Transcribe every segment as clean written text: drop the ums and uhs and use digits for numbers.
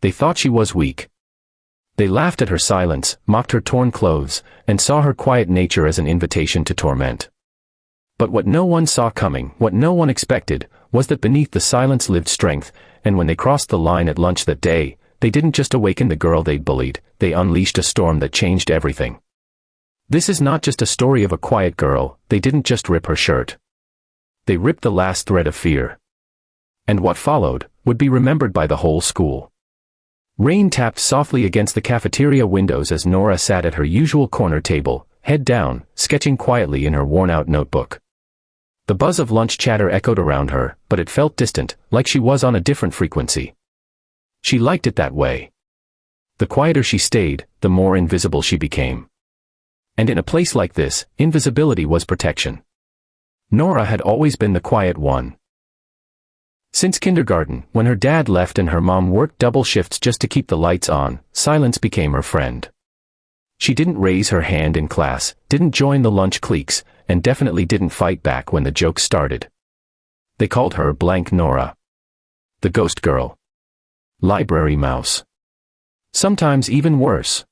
They thought she was weak. They laughed at her silence, mocked her torn clothes, and saw her quiet nature as an invitation to torment. But what no one saw coming, what no one expected, was that beneath the silence lived strength, and when they crossed the line at lunch that day, they didn't just awaken the girl they'd bullied, they unleashed a storm that changed everything. This is not just a story of a quiet girl. They didn't just rip her shirt. They ripped the last thread of fear. And what followed would be remembered by the whole school. Rain tapped softly against the cafeteria windows as Nora sat at her usual corner table, head down, sketching quietly in her worn-out notebook. The buzz of lunch chatter echoed around her, but it felt distant, like she was on a different frequency. She liked it that way. The quieter she stayed, the more invisible she became. And in a place like this, invisibility was protection. Nora had always been the quiet one. Since kindergarten, when her dad left and her mom worked double shifts just to keep the lights on, silence became her friend. She didn't raise her hand in class, didn't join the lunch cliques, and definitely didn't fight back when the jokes started. They called her blank Nora. The ghost girl. Library mouse. Sometimes even worse.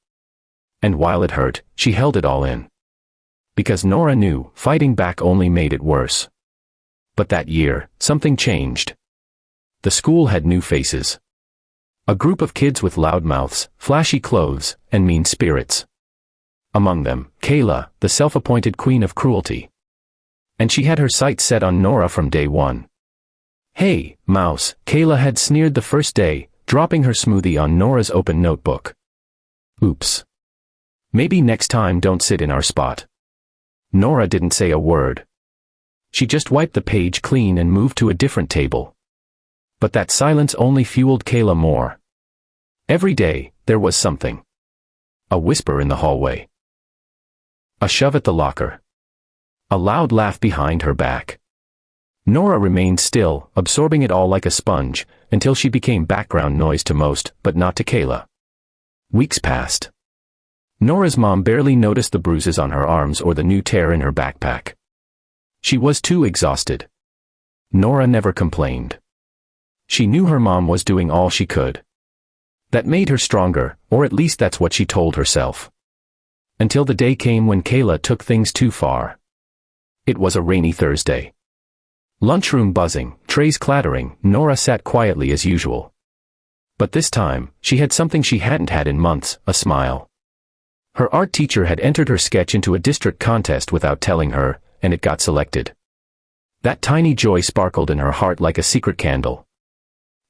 And while it hurt, she held it all in. Because Nora knew, fighting back only made it worse. But that year, something changed. The school had new faces. A group of kids with loud mouths, flashy clothes, and mean spirits. Among them, Kayla, the self-appointed queen of cruelty. And she had her sights set on Nora from day one. "Hey, mouse," Kayla had sneered the first day, dropping her smoothie on Nora's open notebook. "Oops. Maybe next time don't sit in our spot." Nora didn't say a word. She just wiped the page clean and moved to a different table. But that silence only fueled Kayla more. Every day, there was something. A whisper in the hallway. A shove at the locker. A loud laugh behind her back. Nora remained still, absorbing it all like a sponge, until she became background noise to most, but not to Kayla. Weeks passed. Nora's mom barely noticed the bruises on her arms or the new tear in her backpack. She was too exhausted. Nora never complained. She knew her mom was doing all she could. That made her stronger, or at least that's what she told herself. Until the day came when Kayla took things too far. It was a rainy Thursday. Lunchroom buzzing, trays clattering, Nora sat quietly as usual. But this time, she had something she hadn't had in months, a smile. Her art teacher had entered her sketch into a district contest without telling her, and it got selected. That tiny joy sparkled in her heart like a secret candle.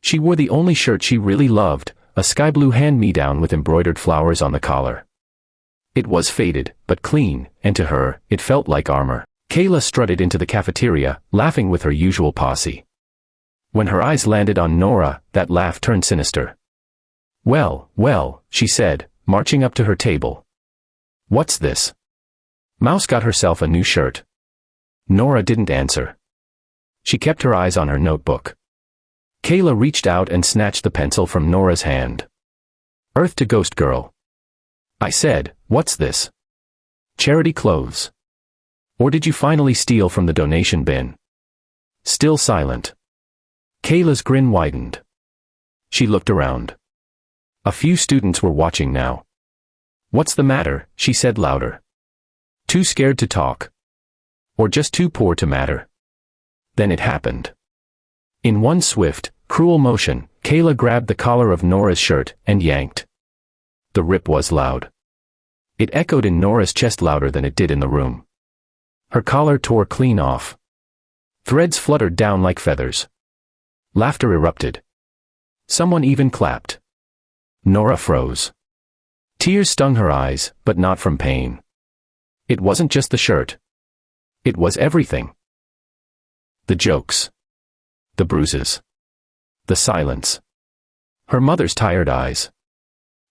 She wore the only shirt she really loved, a sky blue hand-me-down with embroidered flowers on the collar. It was faded, but clean, and to her, it felt like armor. Kayla strutted into the cafeteria, laughing with her usual posse. When her eyes landed on Nora, that laugh turned sinister. "Well, well," she said, marching up to her table. "What's this?" "Mouse got herself a new shirt." Nora didn't answer. She kept her eyes on her notebook. Kayla reached out and snatched the pencil from Nora's hand. "Earth to Ghost Girl." I said, "What's this? Charity clothes? Or did you finally steal from the donation bin?" Still silent. Kayla's grin widened. She looked around. A few students were watching now. "What's the matter?" she said louder. Too scared to talk? Or just too poor to matter? Then it happened. In one swift, cruel motion, Kayla grabbed the collar of Nora's shirt and yanked. The rip was loud. It echoed in Nora's chest louder than it did in the room. Her collar tore clean off. Threads fluttered down like feathers. Laughter erupted. Someone even clapped. Nora froze. Tears stung her eyes, but not from pain. It wasn't just the shirt. It was everything. The jokes. The bruises. The silence. Her mother's tired eyes.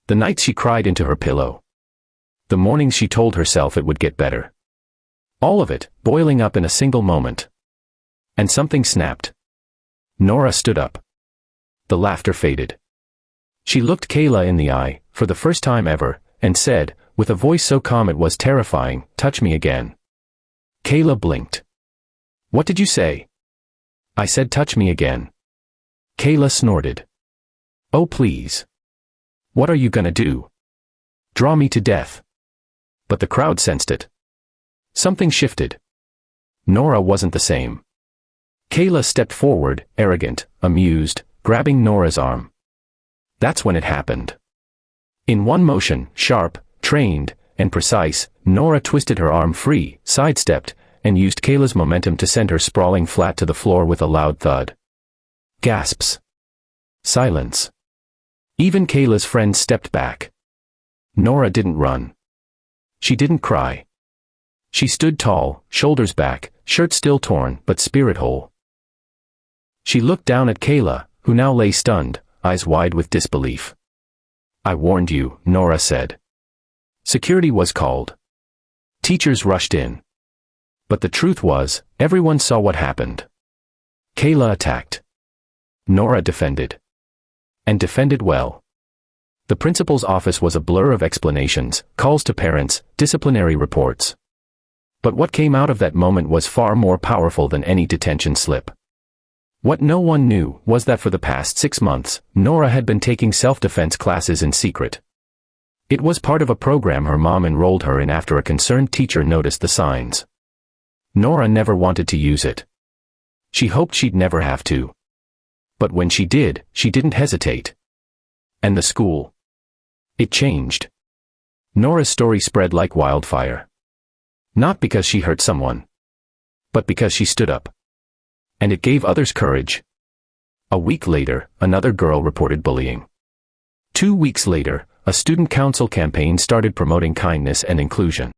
The nights she cried into her pillow. The mornings she told herself it would get better. All of it, boiling up in a single moment. And something snapped. Nora stood up. The laughter faded. She looked Kayla in the eye, for the first time ever, and said, with a voice so calm it was terrifying, "Touch me again." Kayla blinked. "What did you say?" "I said touch me again." Kayla snorted. "Oh please. What are you gonna do? Draw me to death? But the crowd sensed it. Something shifted. Nora wasn't the same. Kayla stepped forward, arrogant, amused, grabbing Nora's arm. That's when it happened. In one motion, sharp, trained, and precise, Nora twisted her arm free, sidestepped, and used Kayla's momentum to send her sprawling flat to the floor with a loud thud. Gasps. Silence. Even Kayla's friends stepped back. Nora didn't run. She didn't cry. She stood tall, shoulders back, shirt still torn but spirit whole. She looked down at Kayla, who now lay stunned, eyes wide with disbelief. I warned you, Nora said. Security was called. Teachers rushed in. But the truth was, everyone saw what happened. Kayla attacked. Nora defended. And defended well. The principal's office was a blur of explanations, calls to parents, disciplinary reports. But what came out of that moment was far more powerful than any detention slip. What no one knew was that for the past 6 months, Nora had been taking self-defense classes in secret. It was part of a program her mom enrolled her in after a concerned teacher noticed the signs. Nora never wanted to use it. She hoped she'd never have to. But when she did, she didn't hesitate. And the school. It changed. Nora's story spread like wildfire. Not because she hurt someone. But because she stood up. And it gave others courage. A week later, another girl reported bullying. 2 weeks later, a student council campaign started promoting kindness and inclusion.